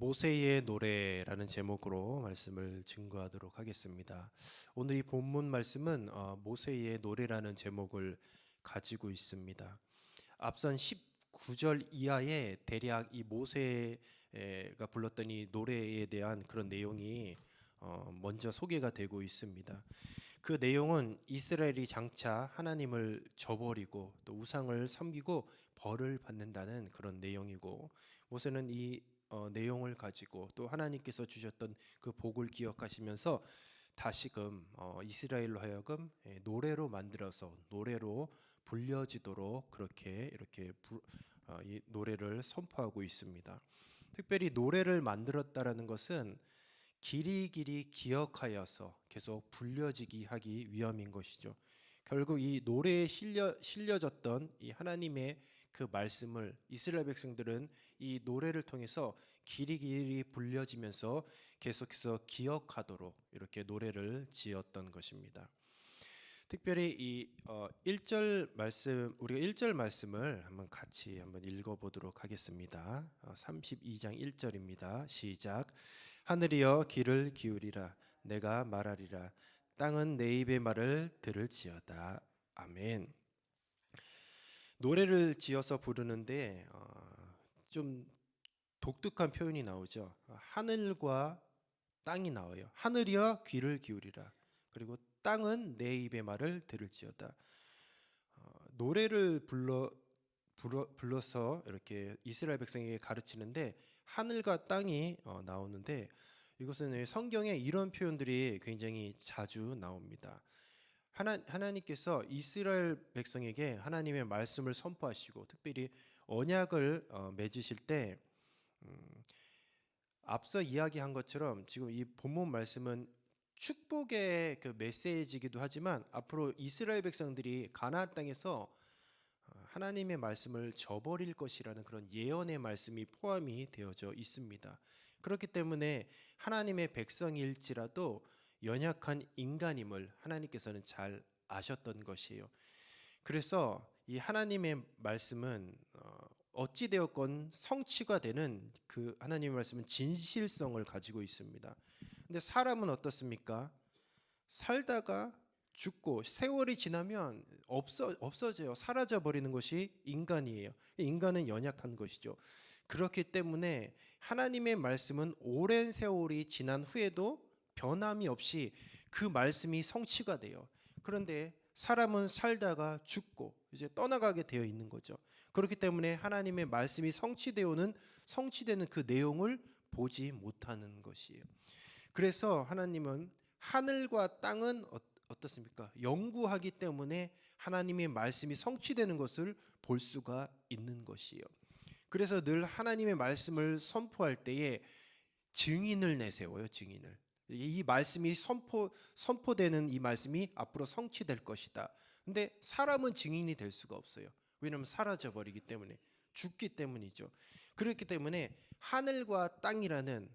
모세의 노래라는 제목으로 말씀을 증거하도록 하겠습니다. 오늘 이 본문 말씀은 모세의 노래라는 제목을 가지고 있습니다. 앞선 19절 이하에 대략 이 모세가 불렀던 이 노래에 대한 그런 내용이 먼저 소개가 되고 있습니다. 그 내용은 이스라엘이 장차 하나님을 저버리고 또 우상을 섬기고 벌을 받는다는 그런 내용이고, 모세는 이 내용을 가지고 또 하나님께서 주셨던 그 복을 기억하시면서 다시금 이스라엘로 하여금 노래로 만들어서 노래로 불려지도록 그렇게 이렇게 이 노래를 선포하고 있습니다. 특별히 노래를 만들었다라는 것은 길이길이 기억하여서 계속 불려지게 하기 위함인 것이죠. 결국 이 노래에 실려졌던 이 하나님의 그 말씀을 이스라엘 백성들은 이 노래를 통해서 길이길이 불려지면서 계속해서 기억하도록 이렇게 노래를 지었던 것입니다. 특별히 이 1절 말씀, 우리가 1절 말씀을 같이 읽어보도록 하겠습니다. 32장 1절입니다. 시작. 하늘이여 귀를 기울이라, 내가 말하리라, 땅은 내 입의 말을 들을지어다. 아멘. 노래를 지어서 부르는데 좀 독특한 표현이 나오죠. 하늘과 땅이 나와요. 하늘이여 귀를 기울이라, 그리고 땅은 내 입의 말을 들을지어다. 노래를 불러서 이렇게 이스라엘 백성에게 가르치는데 하늘과 땅이 나오는데, 이것은 성경에 이런 표현들이 굉장히 자주 나옵니다. 하나님께서 이스라엘 백성에게 하나님의 말씀을 선포하시고 특별히 언약을 맺으실 때 앞서 이야기한 것처럼 지금 이 본문 말씀은 축복의 그 메시지이기도 하지만 앞으로 이스라엘 백성들이 가나안 땅에서 하나님의 말씀을 저버릴 것이라는 그런 예언의 말씀이 포함이 되어져 있습니다. 그렇기 때문에 하나님의 백성일지라도 연약한 인간임을 하나님께서는 잘 아셨던 것이에요. 그래서 이 하나님의 말씀은 어찌 되었건 성취가 되는 그 하나님의 말씀은 진실성을 가지고 있습니다. 근데 사람은 어떻습니까? 살다가 죽고 세월이 지나면 없어져요. 사라져 버리는 것이 인간이에요. 인간은 연약한 것이죠. 그렇기 때문에 하나님의 말씀은 오랜 세월이 지난 후에도 변함이 없이 그 말씀이 성취가 돼요. 그런데 사람은 살다가 죽고 이제 떠나가게 되어 있는 거죠. 그렇기 때문에 하나님의 말씀이 성취되는 그 내용을 보지 못하는 것이에요. 그래서 하나님은 하늘과 땅은 어떻습니까? 영구하기 때문에 하나님의 말씀이 성취되는 것을 볼 수가 있는 것이에요. 그래서 늘 하나님의 말씀을 선포할 때에 증인을 내세워요. 증인을. 이 말씀이 선포되는 이 말씀이 앞으로 성취될 것이다. 근데 사람은 증인이 될 수가 없어요. 왜냐하면 사라져 버리기 때문에, 죽기 때문이죠. 그렇기 때문에 하늘과 땅이라는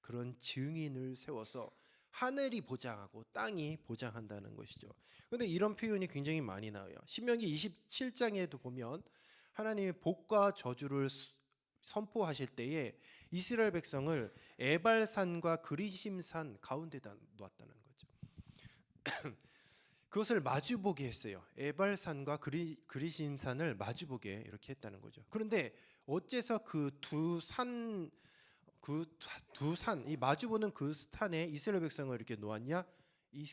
그런 증인을 세워서 하늘이 보장하고 땅이 보장한다는 것이죠. 그런데 이런 표현이 굉장히 많이 나와요. 신명기 27장에도 보면 하나님의 복과 저주를 선포하실 때에 이스라엘 백성을 에발산과 그리심산 가운데다 놓았다는 거죠. 그것을 마주보게 했어요. 에발산과 그리심산을 마주보게 이렇게 했다는 거죠. 그런데 어째서 그 두 산, 이 마주보는 그 산에 이스라엘 백성을 이렇게 놓았냐?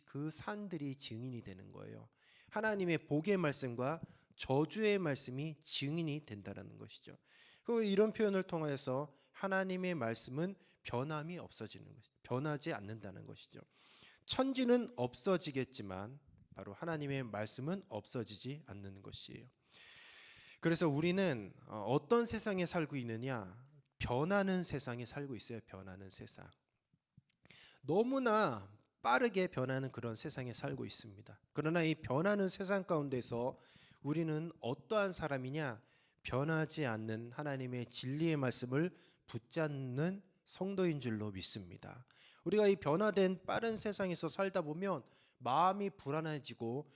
그 산들이 증인이 되는 거예요. 하나님의 복의 말씀과 저주의 말씀이 증인이 된다는 것이죠. 그 이런 표현을 통해서 하나님의 말씀은 변함이 없어지는 것, 변하지 않는다는 것이죠. 천지는 없어지겠지만 바로 하나님의 말씀은 없어지지 않는 것이에요. 그래서 우리는 어떤 세상에 살고 있느냐? 변하는 세상에 살고 있어요. 변하는 세상. 너무나 빠르게 변하는 그런 세상에 살고 있습니다. 그러나 이 변하는 세상 가운데서 우리는 어떠한 사람이냐? 변하지 않는 하나님의 진리의 말씀을 붙잡는 성도인 줄로 믿습니다. 우리가 이 변화된 빠른 세상에서 살다 보면 마음이 불안해지고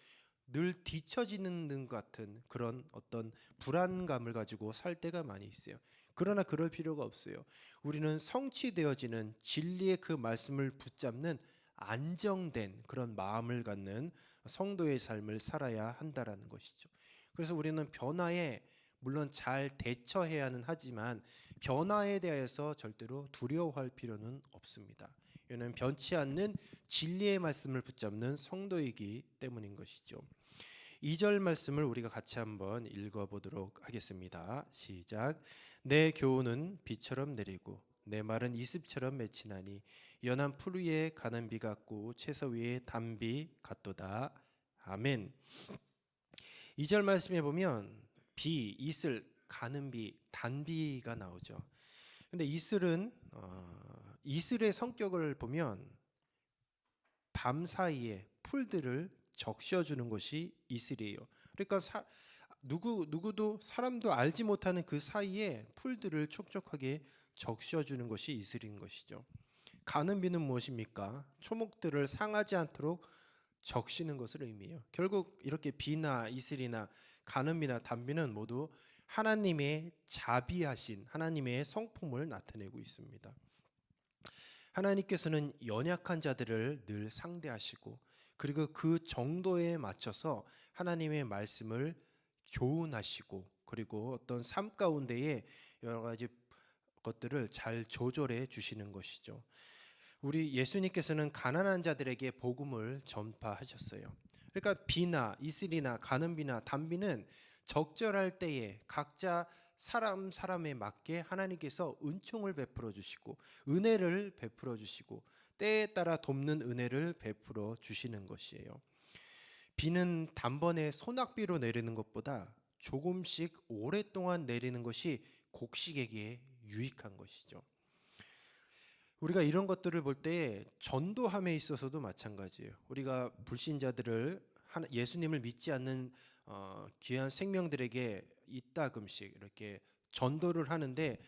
늘 뒤처지는 것 같은 그런 어떤 불안감을 가지고 살 때가 많이 있어요. 그러나 그럴 필요가 없어요. 우리는 성취되어지는 진리의 그 말씀을 붙잡는 안정된 그런 마음을 갖는 성도의 삶을 살아야 한다라는 것이죠. 그래서 우리는 변화에 물론 잘 대처해야는 하지만 변화에 대해서 절대로 두려워할 필요는 없습니다. 이는 변치 않는 진리의 말씀을 붙잡는 성도이기 때문인 것이죠. 2절 말씀을 우리가 같이 한번 읽어보도록 하겠습니다. 시작. 내 교훈은 비처럼 내리고 내 말은 이습처럼 맺히나니 연한 풀 위에 가는 비 같고 채소 위에 단비 같도다. 아멘. 2절 말씀에 보면 비, 이슬, 가는 비, 단비가 나오죠. 근데 이슬은 이슬의 성격을 보면 밤 사이에 풀들을 적셔주는 것이 이슬이에요. 그러니까 누구도 사람도 알지 못하는 그 사이에 풀들을 촉촉하게 적셔주는 것이 이슬인 것이죠. 가는 비는 무엇입니까? 초목들을 상하지 않도록 적시는 것을 의미해요. 결국 이렇게 비나 이슬이나 가는 비나 단비는 모두 하나님의 자비하신 하나님의 성품을 나타내고 있습니다. 하나님께서는 연약한 자들을 늘 상대하시고 그리고 그 정도에 맞춰서 하나님의 말씀을 교훈하시고 그리고 어떤 삶 가운데에 여러 가지 것들을 잘 조절해 주시는 것이죠. 우리 예수님께서는 가난한 자들에게 복음을 전파하셨어요. 그러니까 비나 이슬이나 가는 비나 단비는 적절할 때에 각자 사람에 맞게 하나님께서 은총을 베풀어 주시고 은혜를 베풀어 주시고 때에 따라 돕는 은혜를 베풀어 주시는 것이에요. 비는 단번에 소낙비로 내리는 것보다 조금씩 오랫동안 내리는 것이 곡식에게 유익한 것이죠. 우리가 이런 것들을 볼 때 전도함에 있어서도 마찬가지예요. 우리가 불신자들을 예수님을 믿지 않는 귀한 생명들에게 이따금씩 이렇게 전도를 하는데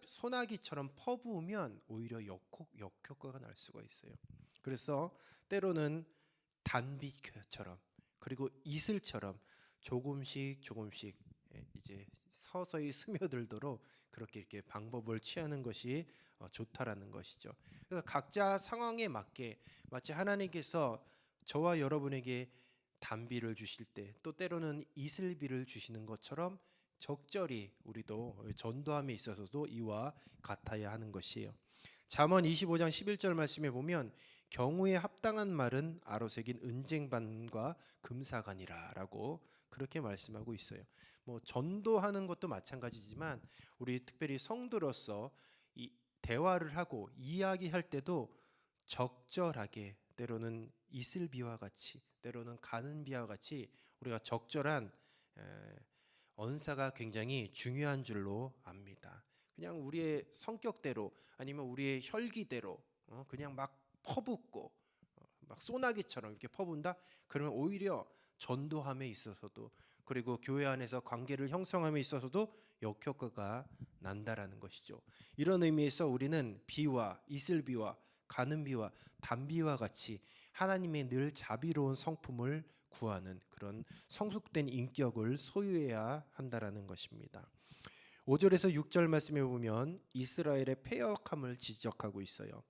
소나기처럼 퍼부으면 오히려 역효과가 날 수가 있어요. 그래서 때로는 단비처럼 그리고 이슬처럼 조금씩 이제 서서히 스며들도록 그렇게 이렇게 방법을 취하는 것이 좋다라는 것이죠. 그래서 각자 상황에 맞게 마치 하나님께서 저와 여러분에게 단비를 주실 때 또 때로는 이슬비를 주시는 것처럼 적절히 우리도 전도함에 있어서도 이와 같아야 하는 것이에요. 잠언 25장 11절 말씀에 보면 경우에 합당한 말은 아로새긴 은쟁반과 금사간이라라고 그렇게 말씀하고 있어요. 뭐 전도하는 것도 마찬가지지만 우리 특별히 성도로서 이 대화를 하고 이야기할 때도 적절하게 때로는 이슬비와 같이 때로는 가는 비와 같이 우리가 적절한 언사가 굉장히 중요한 줄로 압니다. 그냥 우리의 성격대로 아니면 우리의 혈기대로 그냥 막 퍼붓고 막 소나기처럼 이렇게 퍼붓는다. 그러면 오히려 전도함에 있어서도 그리고 교회 안에서 관계를 형성함에 있어서도 역효과가 난다라는 것이죠. 이런 의미에서 우리는 비와 이슬비와 가는 비와 단비와 같이 하나님의 늘 자비로운 성품을 구하는 그런 성숙된 인격을 소유해야 한다라는 것입니다. 5절에서 6절 말씀에 보면 이스라엘의 패역함을 지적하고 있어요.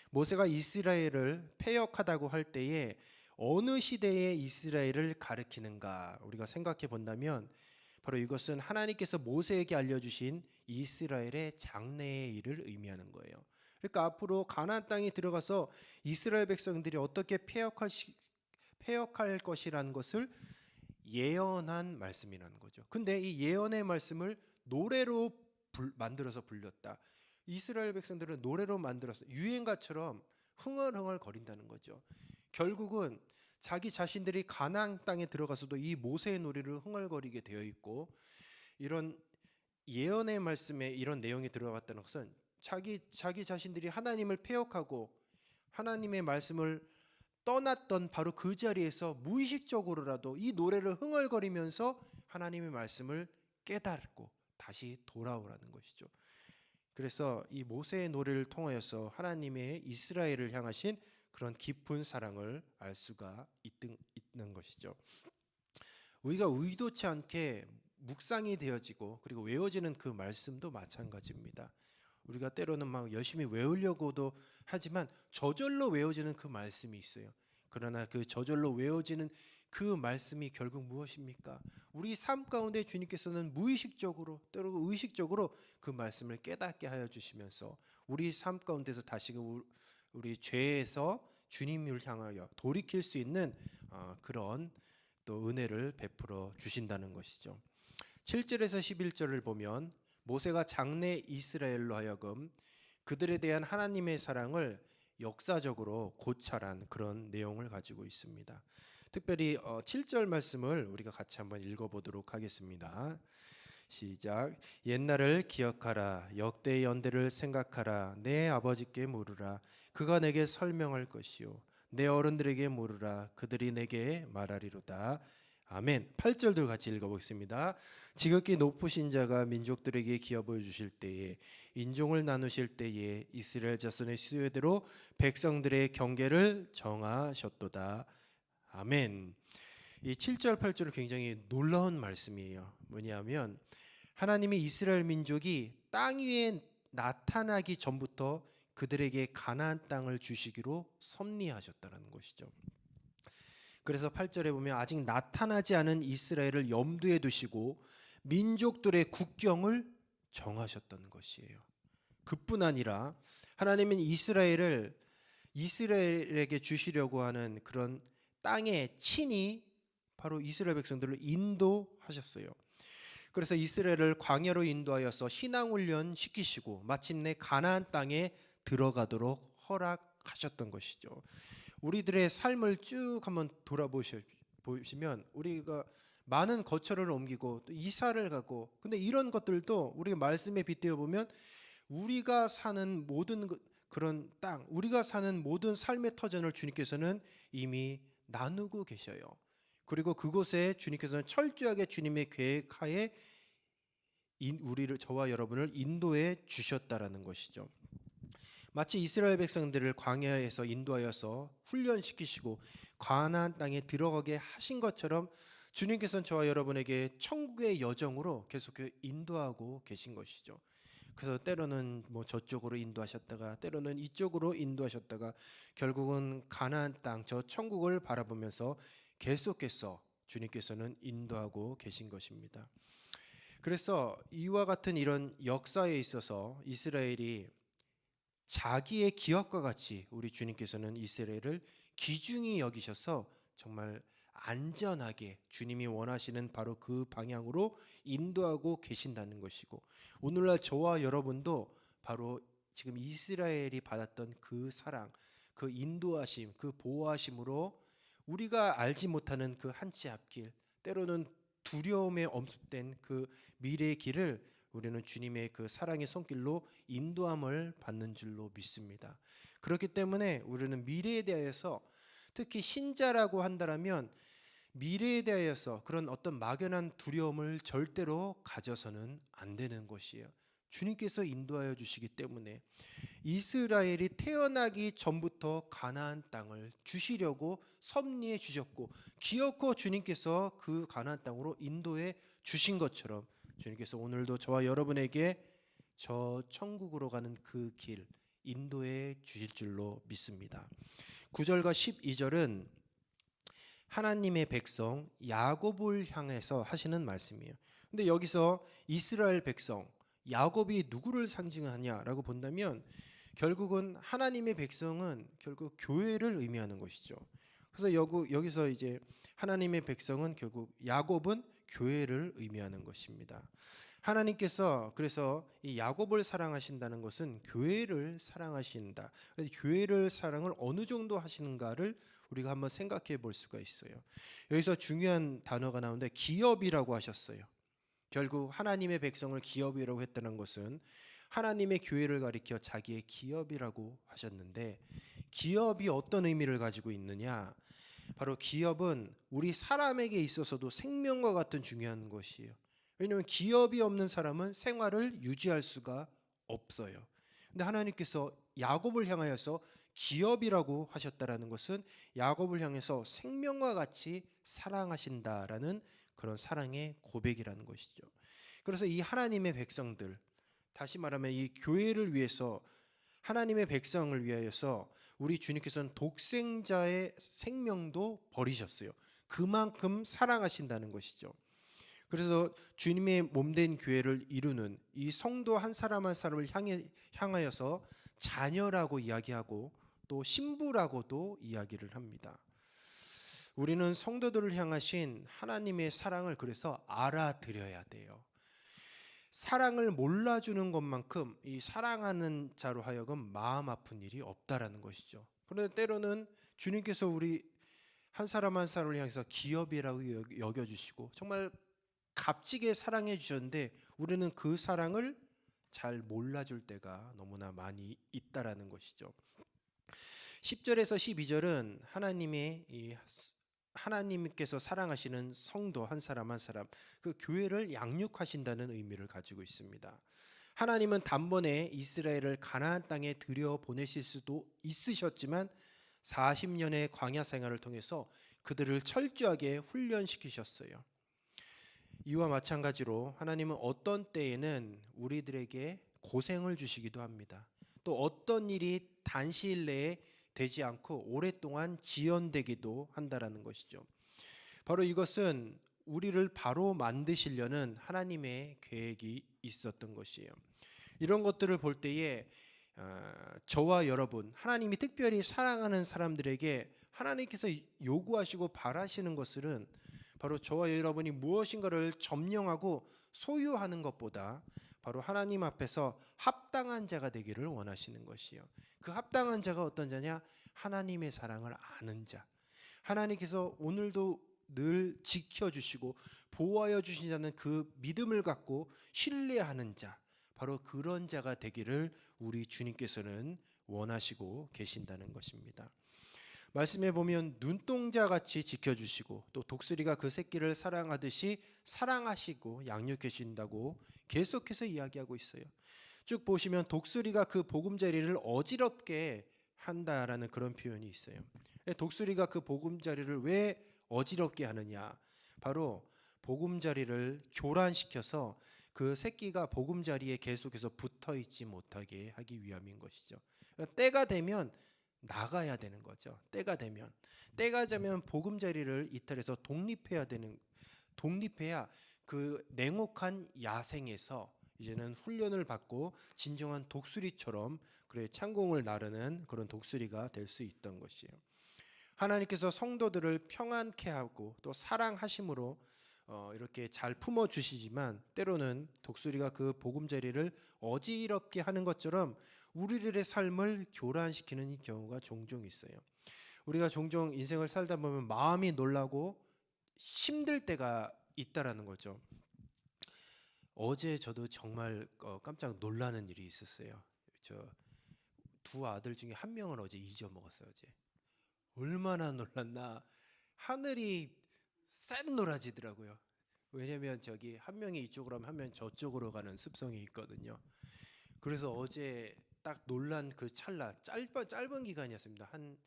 모세가 이스라엘을 패역하다고 할 때에 어느 시대의 이스라엘을 가리키는가 우리가 생각해 본다면 바로 이것은 하나님께서 모세에게 알려주신 이스라엘의 장래의 일을 의미하는 거예요. 그러니까 앞으로 가나안 땅에 들어가서 이스라엘 백성들이 어떻게 패역할 것이라는 것을 예언한 말씀이라는 거죠. 근데 이 예언의 말씀을 노래로 만들어서 불렸다. 이스라엘 백성들은 노래로 만들어서 유행가처럼 흥얼흥얼 거린다는 거죠. 결국은 자기 자신들이 가나안 땅에 들어가서도 이 모세의 노래를 흥얼거리게 되어 있고 이런 예언의 말씀에 이런 내용이 들어갔다는 것은 자기 자신들이 하나님을 패역하고 하나님의 말씀을 떠났던 바로 그 자리에서 무의식적으로라도 이 노래를 흥얼거리면서 하나님의 말씀을 깨닫고 다시 돌아오라는 것이죠. 그래서 이 모세의 노래를 통하여서 하나님의 이스라엘을 향하신 그런 깊은 사랑을 알 수가 있는 것이죠. 우리가 의도치 않게 묵상이 되어지고 그리고 외워지는 그 말씀도 마찬가지입니다. 우리가 때로는 막 열심히 외우려고도 하지만 저절로 외워지는 그 말씀이 있어요. 그러나 그 저절로 외워지는 그 말씀이 결국 무엇입니까? 우리 삶 가운데 주님께서는 무의식적으로 때로 의식적으로 그 말씀을 깨닫게 하여 주시면서 우리 삶 가운데서 다시금 우리 죄에서 주님을 향하여 돌이킬 수 있는 그런 또 은혜를 베풀어 주신다는 것이죠. 7절에서 11절을 보면 모세가 장래 이스라엘로 하여금 그들에 대한 하나님의 사랑을 역사적으로 고찰한 그런 내용을 가지고 있습니다. 특별히 7절 말씀을 우리가 같이 한번 읽어보도록 하겠습니다. 시작. 옛날을 기억하라. 역대의 연대를 생각하라. 내 아버지께 물으라. 그가 내게 설명할 것이요 내 어른들에게 물으라. 그들이 내게 말하리로다. 아멘. 8절도 같이 읽어보겠습니다. 지극히 높으신 자가 민족들에게 기업을 주실 때에 인종을 나누실 때에 이스라엘 자손의 수요대로 백성들의 경계를 정하셨도다. 아멘. 이 7절 8절은 굉장히 놀라운 말씀이에요. 뭐냐면 하나님이 이스라엘 민족이 땅 위에 나타나기 전부터 그들에게 가나안 땅을 주시기로 섭리하셨다는 것이죠. 그래서 8절에 보면 아직 나타나지 않은 이스라엘을 염두에 두시고 민족들의 국경을 정하셨다는 것이에요. 그뿐 아니라 하나님은 이스라엘에게 주시려고 하는 그런 땅에 친히 바로 이스라엘 백성들을 인도하셨어요. 그래서 이스라엘을 광야로 인도하여서 신앙훈련 시키시고 마침내 가나안 땅에 들어가도록 허락하셨던 것이죠. 우리들의 삶을 쭉 한번 돌아보시면 우리가 많은 거처를 옮기고 또 이사를 가고 근데 이런 것들도 우리가 말씀에 빗대어 보면 우리가 사는 모든 그런 땅, 우리가 사는 모든 삶의 터전을 주님께서는 이미 나누고 계셔요. 그리고 그곳에 주님께서는 철저하게 주님의 계획하에 우리를 저와 여러분을 인도해 주셨다라는 것이죠. 마치 이스라엘 백성들을 광야에서 인도하여서 훈련시키시고 가나안 땅에 들어가게 하신 것처럼 주님께서는 저와 여러분에게 천국의 여정으로 계속 인도하고 계신 것이죠. 그래서 때로는 뭐 저쪽으로 인도하셨다가 때로는 이쪽으로 인도하셨다가 결국은 가나안 땅 저 천국을 바라보면서 계속해서 주님께서는 인도하고 계신 것입니다. 그래서 이와 같은 이런 역사에 있어서 이스라엘이 자기의 기업과 같이 우리 주님께서는 이스라엘을 귀중히 여기셔서 정말 안전하게 주님이 원하시는 바로 그 방향으로 인도하고 계신다는 것이고 오늘날 저와 여러분도 바로 지금 이스라엘이 받았던 그 사랑, 그 인도하심, 그 보호하심으로 우리가 알지 못하는 그 한 치 앞길, 때로는 두려움에 엄습된 그 미래의 길을 우리는 주님의 그 사랑의 손길로 인도함을 받는 줄로 믿습니다. 그렇기 때문에 우리는 미래에 대하여서 특히 신자라고 한다면 미래에 대하여서 그런 어떤 막연한 두려움을 절대로 가져서는 안 되는 것이에요. 주님께서 인도하여 주시기 때문에 이스라엘이 태어나기 전부터 가나안 땅을 주시려고 섭리해 주셨고 기어코 주님께서 그 가나안 땅으로 인도해 주신 것처럼 주님께서 오늘도 저와 여러분에게 저 천국으로 가는 그 길 인도해 주실 줄로 믿습니다. 9절과 12절은 하나님의 백성 야곱을 향해서 하시는 말씀이에요. 근데 여기서 이스라엘 백성 야곱이 누구를 상징하냐라고 본다면 결국은 하나님의 백성은 결국 교회를 의미하는 것이죠. 그래서 여기서 이제 하나님의 백성은 결국 야곱은 교회를 의미하는 것입니다. 하나님께서 그래서 이 야곱을 사랑하신다는 것은 교회를 사랑하신다. 교회를 사랑을 어느 정도 하시는가를 우리가 한번 생각해 볼 수가 있어요. 여기서 중요한 단어가 나오는데 기업이라고 하셨어요. 결국 하나님의 백성을 기업이라고 했다는 것은 하나님의 교회를 가리켜 자기의 기업이라고 하셨는데 기업이 어떤 의미를 가지고 있느냐? 바로 기업은 우리 사람에게 있어서도 생명과 같은 중요한 것이에요. 왜냐하면 기업이 없는 사람은 생활을 유지할 수가 없어요. 근데 하나님께서 야곱을 향하여서 기업이라고 하셨다라는 것은 야곱을 향해서 생명과 같이 사랑하신다라는 그런 사랑의 고백이라는 것이죠. 그래서 이 하나님의 백성들, 다시 말하면 이 교회를 위해서, 하나님의 백성을 위하여서 우리 주님께서는 독생자의 생명도 버리셨어요. 그만큼 사랑하신다는 것이죠. 그래서 주님의 몸된 교회를 이루는 이 성도 한 사람 한 사람을 향하여서 자녀라고 이야기하고 또 신부라고도 이야기를 합니다. 우리는 성도들을 향하신 하나님의 사랑을 그래서 알아들여야 돼요. 사랑을 몰라주는 것만큼 이 사랑하는 자로 하여금 마음 아픈 일이 없다라는 것이죠. 그런데 때로는 주님께서 우리 한 사람 한 사람을 향해서 기업이라고 여겨주시고 정말 값지게 사랑해 주셨는데 우리는 그 사랑을 잘 몰라줄 때가 너무나 많이 있다라는 것이죠. 10절에서 12절은 하나님께서 사랑하시는 성도 한 사람 한 사람, 그 교회를 양육하신다는 의미를 가지고 있습니다. 하나님은 단번에 이스라엘을 가나안 땅에 들여 보내실 수도 있으셨지만 40년의 광야 생활을 통해서 그들을 철저하게 훈련시키셨어요. 이와 마찬가지로 하나님은 어떤 때에는 우리들에게 고생을 주시기도 합니다. 또 어떤 일이 단시일 내에 되지 않고 오랫동안 지연되기도 한다라는 것이죠. 바로 이것은 우리를 바로 만드시려는 하나님의 계획이 있었던 것이에요. 이런 것들을 볼 때에 저와 여러분, 하나님이 특별히 사랑하는 사람들에게 하나님께서 요구하시고 바라시는 것은 바로 저와 여러분이 무엇인가를 점령하고 소유하는 것보다 바로 하나님 앞에서 합당한 자가 되기를 원하시는 것이요. 그 합당한 자가 어떤 자냐? 하나님의 사랑을 아는 자. 하나님께서 오늘도 늘 지켜주시고 보호하여 주신다는 그 믿음을 갖고 신뢰하는 자, 바로 그런 자가 되기를 우리 주님께서는 원하시고 계신다는 것입니다. 말씀에 보면 눈동자같이 지켜주시고 또 독수리가 그 새끼를 사랑하듯이 사랑하시고 양육해 주신다고 계속해서 이야기하고 있어요. 쭉 보시면 독수리가 그 보금자리를 어지럽게 한다라는 그런 표현이 있어요. 독수리가 그 보금자리를 왜 어지럽게 하느냐? 바로 보금자리를 교란시켜서 그 새끼가 보금자리에 계속해서 붙어 있지 못하게 하기 위함인 것이죠. 때가 되면 나가야 되는 거죠. 때가 되면 보금자리를 이탈해서 독립해야 그 냉혹한 야생에서 이제는 훈련을 받고 진정한 독수리처럼 그래 창공을 나르는 그런 독수리가 될 수 있던 것이에요. 하나님께서 성도들을 평안케 하고 또 사랑하심으로 이렇게 잘 품어 주시지만 때로는 독수리가 그 보금자리를 어지럽게 하는 것처럼 우리들의 삶을 교란시키는 경우가 종종 있어요. 우리가 종종 인생을 살다 보면 마음이 놀라고 힘들 때가 있다라는 거죠. 어제 저도 정말 깜짝 놀라는 일이 있었어요. 저 두 아들 중에 한 명을 어제 잊어먹었어요. 어제 얼마나 놀랐나. 하늘이 샛노라지더라고요. 왜냐면 저기 한 명이 이쪽으로 하면 한 명이 저쪽으로 가는 습성이 있거든요. 그래서 어제 딱 놀란 그 찰나, 짧은 기간이었습니다. 한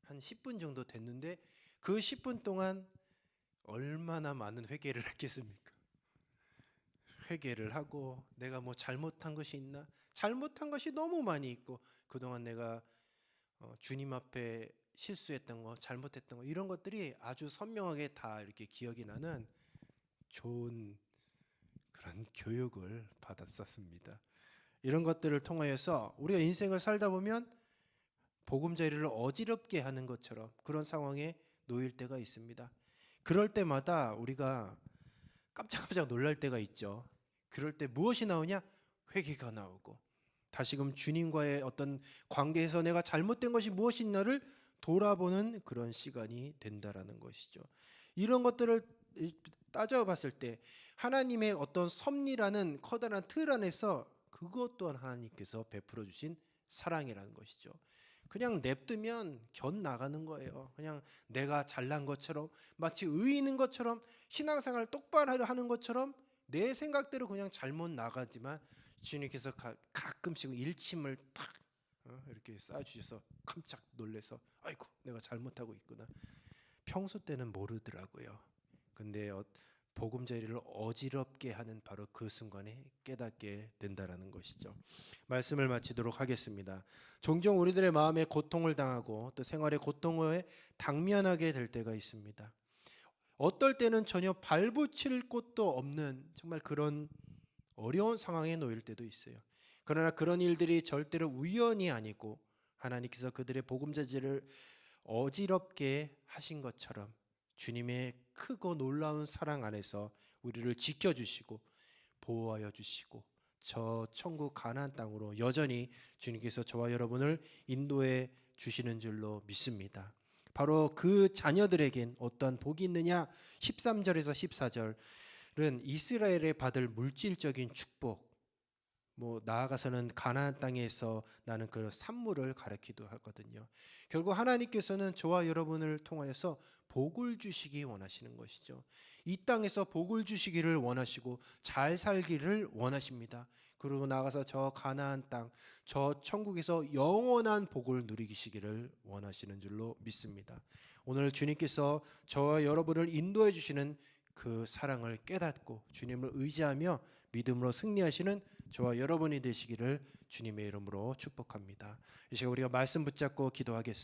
10분 정도 됐는데 그 10분 동안 얼마나 많은 회개를 했겠습니까? 회개를 하고 내가 뭐 잘못한 것이 있나? 잘못한 것이 너무 많이 있고 그동안 내가 주님 앞에 실수했던 거, 잘못했던 거 이런 것들이 아주 선명하게 다 이렇게 기억이 나는 좋은 그런 교육을 받았었습니다. 이런 것들을 통하여서 우리가 인생을 살다 보면 보금자리를 어지럽게 하는 것처럼 그런 상황에 놓일 때가 있습니다. 그럴 때마다 우리가 깜짝깜짝 놀랄 때가 있죠. 그럴 때 무엇이 나오냐? 회개가 나오고 다시금 주님과의 어떤 관계에서 내가 잘못된 것이 무엇이 있나를 돌아보는 그런 시간이 된다라는 것이죠. 이런 것들을 따져봤을 때 하나님의 어떤 섭리라는 커다란 틀 안에서 그것 또한 하나님께서 베풀어 주신 사랑이라는 것이죠. 그냥 냅두면 견 나가는 거예요. 그냥 내가 잘난 것처럼 마치 의인인 것처럼 신앙생활 똑바로 하는 것처럼 내 생각대로 그냥 잘못 나가지만 주님께서 가끔씩 일침을 탁 이렇게 쏴주셔서 깜짝 놀래서 아이고 내가 잘못하고 있구나. 평소 때는 모르더라고요. 근데 보금자리를 어지럽게 하는 바로 그 순간에 깨닫게 된다라는 것이죠. 말씀을 마치도록 하겠습니다. 종종 우리들의 마음에 고통을 당하고 또 생활의 고통에 당면하게 될 때가 있습니다. 어떨 때는 전혀 발붙일 곳도 없는 정말 그런 어려운 상황에 놓일 때도 있어요. 그러나 그런 일들이 절대로 우연이 아니고 하나님께서 그들의 보금자리를 어지럽게 하신 것처럼 주님의 크고 놀라운 사랑 안에서 우리를 지켜주시고 보호하여 주시고 저 천국 가나안 땅으로 여전히 주님께서 저와 여러분을 인도해 주시는 줄로 믿습니다. 바로 그 자녀들에겐 어떠한 복이 있느냐? 13절에서 14절은 이스라엘에 받을 물질적인 축복, 나아가서는 가나안 땅에서 나는 그 산물을 가리키도 하거든요. 결국 하나님께서는 저와 여러분을 통하여서 복을 주시기 원하시는 것이죠. 이 땅에서 복을 주시기를 원하시고 잘 살기를 원하십니다. 그리고 나아가서 저 가나안 땅, 저 천국에서 영원한 복을 누리시기를 원하시는 줄로 믿습니다. 오늘 주님께서 저와 여러분을 인도해 주시는 그 사랑을 깨닫고 주님을 의지하며 믿음으로 승리하시는 저와 여러분이 되시기를 주님의 이름으로 축복합니다. 이 시간 우리가 말씀 붙잡고 기도하겠습니다.